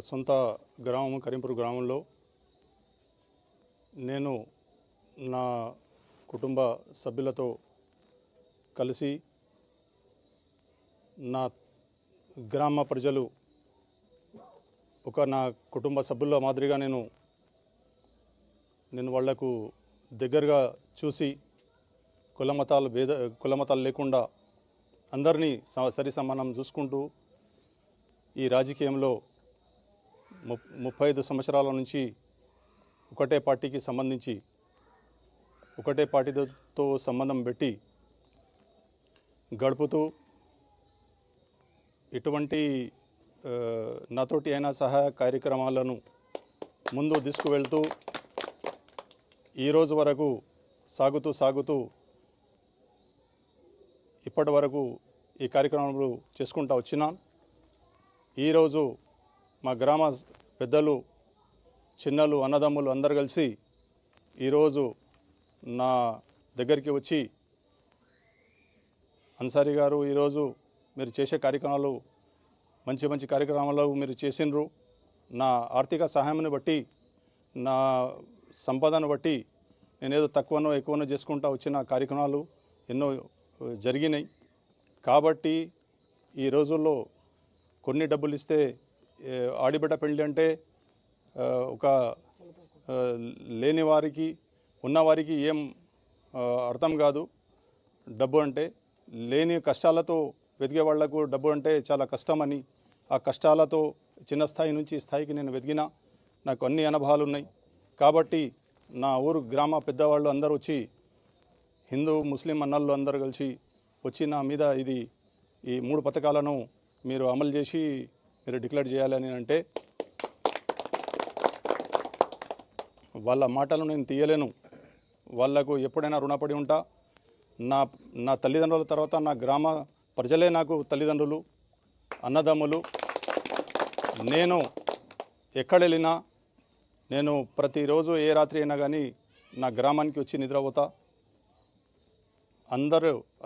సొంత గ్రామం కరీంపూర్ గ్రామంలో నేను నా కుటుంబ సభ్యులతో కలిసి నా గ్రామ ప్రజలు నా కుటుంబ సభ్యుల మాదిరిగా నేను వాళ్లకు దగ్గరగా చూసి కులమతాలు లేకుండా అందరినీ సరి సమానం చూసుకుంటూ ఈ రాజకీయంలో 35 సంవత్సరాల నుంచి ఒకటే పార్టీకి సంబంధించి ఒకటే పార్టీతో సంబంధం పెట్టి గడుపుతూ ఇటువంటి నాతోటి అయిన సహాయ కార్యక్రమాలను ముందు తీసుకువెళ్తూ ఈరోజు వరకు సాగుతూ ఇప్పటి వరకు ఈ కార్యక్రమాలు చేసుకుంటూ వచ్చినాను. ఈరోజు మా గ్రామ పెద్దలు చిన్నలు అన్నదమ్ములు అందరు కలిసి ఈరోజు నా దగ్గరికి వచ్చి అన్సారీ గారు ఈరోజు మీరు చేసే కార్యక్రమాలు మంచి కార్యక్రమాలు మీరు చేసినారు. నా ఆర్థిక సహాయాన్ని బట్టి నా సంపదను బట్టి నేనేదో తక్కువనో ఎక్కువనో చేసుకుంటూ వచ్చిన కార్యక్రమాలు ఎన్నో జరిగినాయి. కాబట్టి ఈ రోజుల్లో కొన్ని డబ్బులు ఇస్తే ఆడిబిడ్డ పెళ్ళి అంటే ఒక లేని వారికి ఉన్నవారికి ఏం అర్థం కాదు. డబ్బు అంటే లేని కష్టాలతో వెతికే వాళ్లకు డబ్బు అంటే చాలా కష్టమని ఆ కష్టాలతో చిన్న స్థాయి నుంచి స్థాయికి నేను వెతికినా నాకు అన్ని అనుభవాలు ఉన్నాయి. కాబట్టి నా ఊరు గ్రామ పెద్దవాళ్ళు అందరూ వచ్చి హిందూ ముస్లిం అన్నళ్ళు అందరూ కలిసి వచ్చి నా మీద ఈ 3 పథకాలను మీరు అమలు చేసి మీరు డిక్లేర్ చేయాలని అంటే వాళ్ళ మాటలు నేను తీయలేను. వాళ్లకు ఎప్పుడైనా రుణపడి ఉంటా. నా తల్లిదండ్రుల తర్వాత నా గ్రామ ప్రజలే నాకు తల్లిదండ్రులు, అన్నదమ్ములు. నేను ఎక్కడ వెళ్ళినా నేను ప్రతిరోజు ఏ రాత్రి అయినా కానీ నా గ్రామానికి వచ్చి నిద్రపోతా.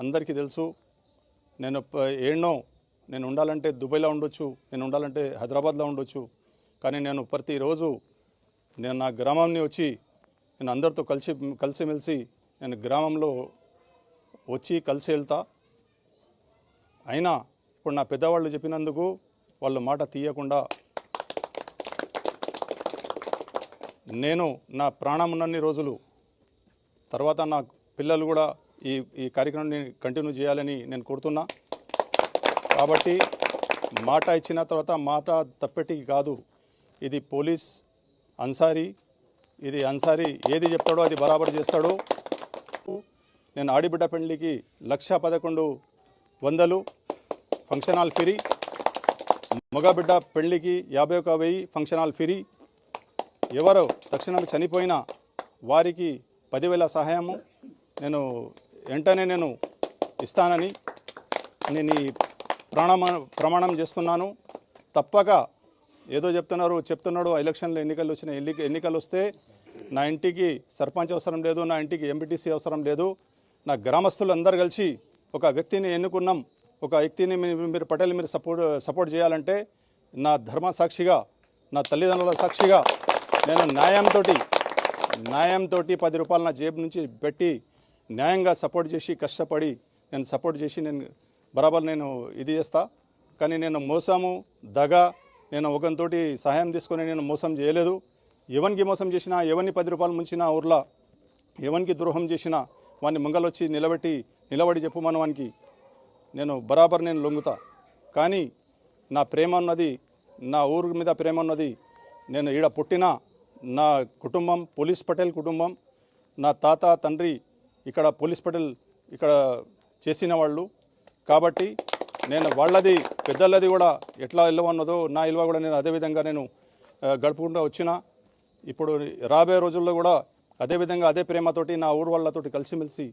అందరికీ తెలుసు నేను ఉండాలంటే దుబాయ్లో ఉండొచ్చు, నేను ఉండాలంటే హైదరాబాద్లో ఉండొచ్చు, కానీ నేను ప్రతిరోజు నేను నా గ్రామాన్ని వచ్చి నేను అందరితో కలిసిమెలిసి నేను గ్రామంలో వచ్చి కలిసి వెళ్తా. అయినా ఇప్పుడు నా పెద్దవాళ్ళు చెప్పినందుకు వాళ్ళు మాట తీయకుండా నేను నా ప్రాణం ఉన్నన్ని రోజులు తర్వాత నా పిల్లలు కూడా ఈ కార్యక్రమాన్ని కంటిన్యూ చేయాలని నేను కోరుతున్నా. కాబట్టి మాట ఇచ్చిన తర్వాత మాట తప్పెటికి కాదు. ఇది పోలీస్ అన్సారీ ఏది చెప్తాడో అది బరాబర్ చేస్తాడు. నేను ఆడిబిడ్డ పెళ్లికి 1,11,100 ఫంక్షన్ హాల్ ఫ్రీ, మగబిడ్డ పెళ్లికి 51,000 ఫంక్షన్ హాల్ ఫ్రీ. ఎవరు తక్షణం చనిపోయినా వారికి 10,000 సహాయము వెంటనే నేను ఇస్తానని నేను ఈ ప్రమాణం చేస్తున్నాను. తప్పక ఏదో చెప్తున్నాడు ఎలక్షన్లో ఎన్నికలు వస్తే నా ఇంటికి సర్పంచ్ అవసరం లేదు, నా ఇంటికి ఎంపీటీసీ అవసరం లేదు. నా గ్రామస్తులు అందరు కలిసి ఒక వ్యక్తిని ఎన్నుకున్నాం. ఒక వ్యక్తిని మీరు పటేల్ మీరు సపోర్ట్ చేయాలంటే నా ధర్మ సాక్షిగా నా తల్లిదండ్రుల సాక్షిగా నేను న్యాయంతో 10 రూపాయలు నా జేబు నుంచి పెట్టి న్యాయంగా సపోర్ట్ చేసి కష్టపడి నేను సపోర్ట్ చేసి నేను బరాబర్ నేను ఇది చేస్తా. కానీ నేను మోసము నేను ఒకరితోటి సహాయం తీసుకొని నేను మోసం చేయలేదు. ఎవరికి మోసం చేసినా, ఎవరిని 10 రూపాయలు ముంచినా, ఊర్లో ఎవరికి ద్రోహం చేసినా వాడిని ముంగలొచ్చి నిలబడి చెప్పుమని వానికి నేను బరాబర్ నేను లొంగుతా. కానీ నా ప్రేమ ఉన్నది, నా ఊరు మీద ప్రేమ ఉన్నది. నేను ఈడ పుట్టిన నా కుటుంబం పోలీస్ పటేల్ కుటుంబం. నా తాత తండ్రి ఇక్కడ పోలీస్ పటేల్ ఇక్కడ చేసిన వాళ్ళు. కాబట్టి నేను వాళ్ళది పెద్దలది కూడా ఎట్లా ఇల్వ ఉన్నదో నా ఇల్వ కూడా నేను అదేవిధంగా నేను గడుపుకుంటూ వచ్చిన. ఇప్పుడు రాబోయే రోజుల్లో కూడా అదేవిధంగా అదే ప్రేమతోటి నా ఊరు వాళ్ళతోటి కలిసిమెలిసి